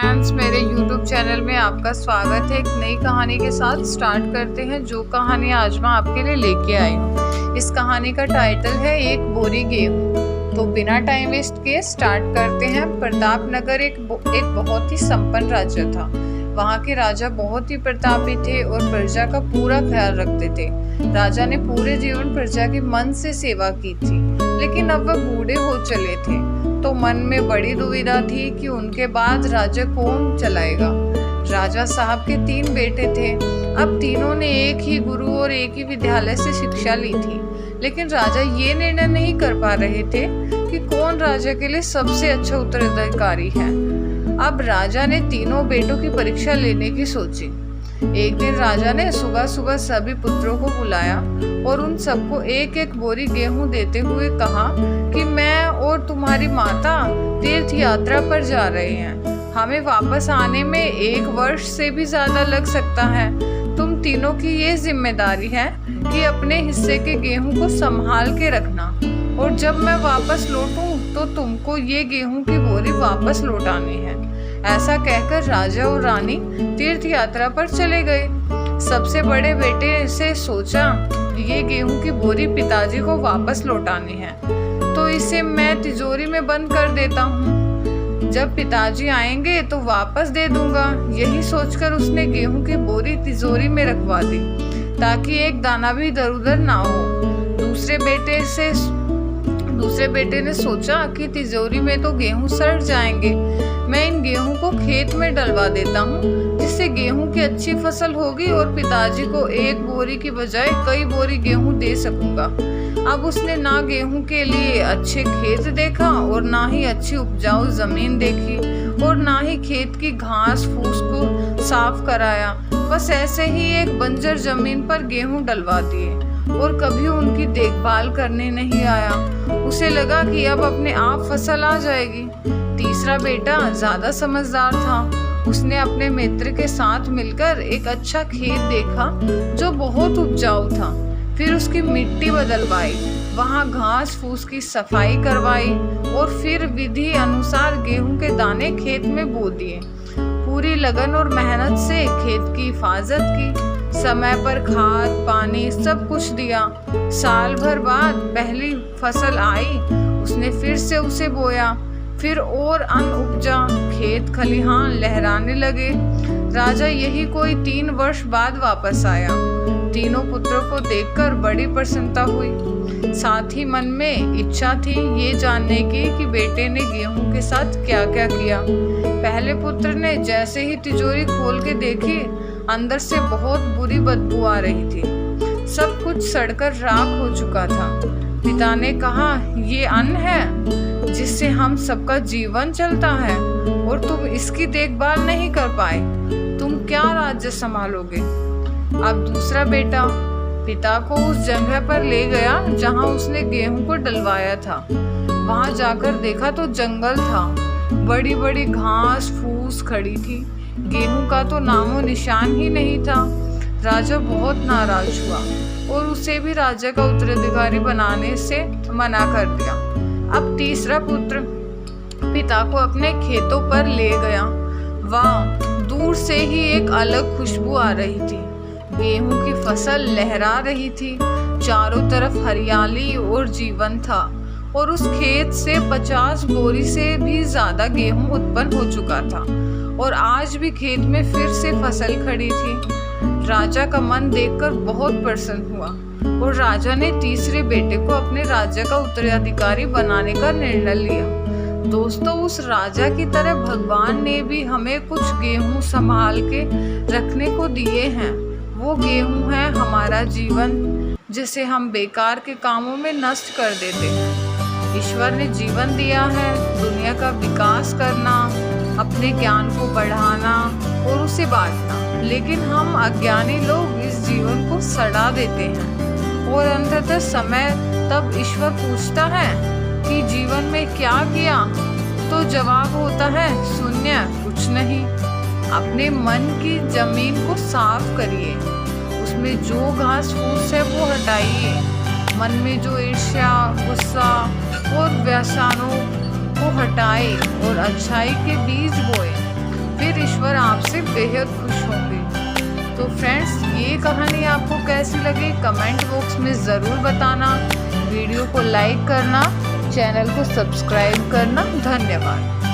Friends, मेरे YouTube channel में आपका स्वागत है। एक नई कहानी के साथ स्टार्ट करते हैं। जो कहानी आज मैं आपके लिए लेके आई हूँ, इस कहानी का टाइटल है एक बोरी गेहूँ। तो बिना टाइम वेस्ट किए स्टार्ट करते हैं। प्रतापनगर एक बहुत ही संपन्न राज्य था। वहाँ के राजा बहुत ही प्रतापी थे और प्रजा का पूरा ख्याल रखते थे। राजा ने पूरे जीवन प्रजा की मन से सेवा की थी, लेकिन अब वह बूढ़े हो चले थे, तो मन में बड़ी दुविधा थी कि उनके बाद राज्य कौन चलाएगा। राजा साहब के 3 बेटे थे। अब तीनों ने एक ही गुरु और एक ही विद्यालय से शिक्षा ली थी, लेकिन राजा ये निर्णय नहीं कर पा रहे थे कि कौन राजा के लिए सबसे अच्छा उत्तराधिकारी है। अब राजा ने तीनों बेटों की परीक्षा लेने की सोची। एक दिन राजा ने सुबह सुबह सभी पुत्रों को बुलाया और उन सबको एक एक बोरी गेहूं देते हुए कहा कि मैं और तुम्हारी माता तीर्थ यात्रा पर जा रहे हैं। हमें वापस आने में 1 वर्ष से भी ज्यादा लग सकता है। तुम तीनों की ये जिम्मेदारी है कि अपने हिस्से के गेहूं को संभाल के रखना, और जब मैं वापस लौटूं तो तुमको ये गेहूं की बोरी वापस लौटानी है। ऐसा कहकर राजा और रानी तीर्थ यात्रा पर चले गए। सबसे बड़े बेटे से सोचा ये गेहूं की बोरी पिताजी को वापस लौटानी है, तो इसे मैं तिजोरी में बंद कर देता हूँ। जब पिताजी आएंगे तो वापस दे दूंगा। यही सोचकर उसने गेहूं की बोरी तिजोरी में रखवा दी, ताकि एक दाना भी इधर उधर ना हो। दूसरे बेटे ने सोचा कि तिजोरी में तो गेहूं सड़ जाएंगे, मैं इन गेहूं को खेत में डलवा देता हूँ, जिससे गेहूं की अच्छी फसल होगी और पिताजी को 1 बोरी की बजाय कई बोरी गेहूं दे सकूंगा। अब उसने ना गेहूं के लिए अच्छे खेत देखा और ना ही अच्छी उपजाऊ जमीन देखी, और ना ही खेत की घास फूस को साफ कराया। बस ऐसे ही एक बंजर जमीन पर गेहूं डलवा दिए और कभी उनकी देखभाल करने नहीं आया। उसे लगा कि अब अपने आप फसल आ जाएगी। तीसरा बेटा ज्यादा समझदार था। उसने अपने मित्र के साथ मिलकर एक अच्छा खेत देखा जो बहुत उपजाऊ था। फिर उसकी मिट्टी बदलवाई, वहां घास फूस की सफाई करवाई और फिर विधि अनुसार गेहूं के दाने खेत में बो दिए। पूरी लगन और मेहनत से खेत की हिफाजत की, समय पर खाद पानी सब कुछ दिया। साल भर बाद पहली फसल आई, उसने फिर से उसे बोया, फिर और अन्न उपजा, खेत खलिहान लहराने लगे। राजा यही कोई 3 वर्ष बाद वापस आया। तीनों पुत्रों को देखकर बड़ी प्रसन्नता हुई। साथ ही मन में इच्छा थी ये जानने की कि बेटे ने गेहूं के साथ क्या क्या किया। पहले पुत्र ने जैसे ही तिजोरी खोल के देखी, अंदर से बहुत बुरी बदबू आ रही थी। सब कुछ सड़कर राख हो चुका था। पिता ने कहा, ये अन्न है जिससे हम सबका जीवन चलता है, और तुम इसकी देखभाल नहीं कर पाए। तुम क्या राज्य संभालोगे। अब दूसरा बेटा पिता को उस जगह पर ले गया जहां उसने गेहूं को डलवाया था। वहां जाकर देखा तो जंगल था। बड़ी बड़ी घास फूस खड़ी थी। गेहूं का तो नामो निशान ही नहीं था। राजा बहुत नाराज हुआ और उसे भी राज्य का उत्तराधिकारी बनाने से मना कर दिया। अब तीसरा पुत्र पिता को अपने खेतों पर ले गया। वहाँ दूर से ही एक अलग खुशबू आ रही थी। गेहूं की फसल लहरा रही थी। चारों तरफ हरियाली और जीवन था, और उस खेत से 50 बोरी से भी ज्यादा गेहूं उत्पन्न हो चुका था, और आज भी खेत में फिर से फसल खड़ी थी। राजा का मन देखकर बहुत प्रसन्न हुआ, और राजा ने तीसरे बेटे को अपने राज्य का उत्तराधिकारी बनाने का निर्णय लिया। दोस्तों, उस राजा की तरह भगवान ने भी हमें कुछ गेहूं संभाल के रखने को दिए हैं। वो गेहूं है हमारा जीवन, जिसे हम बेकार के कामों में नष्ट कर देते हैं। ईश्वर ने जीवन दिया है दुनिया का विकास करना, अपने ज्ञान को बढ़ाना और उसे बांटना, लेकिन हम अज्ञानी लोग इस जीवन को सड़ा देते हैं। और अंततः समय तब ईश्वर पूछता है कि जीवन में क्या किया, तो जवाब होता है शून्य, कुछ नहीं। अपने मन की जमीन को साफ करिए, उसमें जो घास फूस है वो हटाइए। मन में जो ईर्ष्या गुस्सा और व्यसनों को हटाए और अच्छाई के बीज बोए। फिर बेहद खुश होंगे। तो फ्रेंड्स, ये कहानी आपको कैसी लगी कमेंट बॉक्स में ज़रूर बताना। वीडियो को लाइक करना, चैनल को सब्सक्राइब करना। धन्यवाद।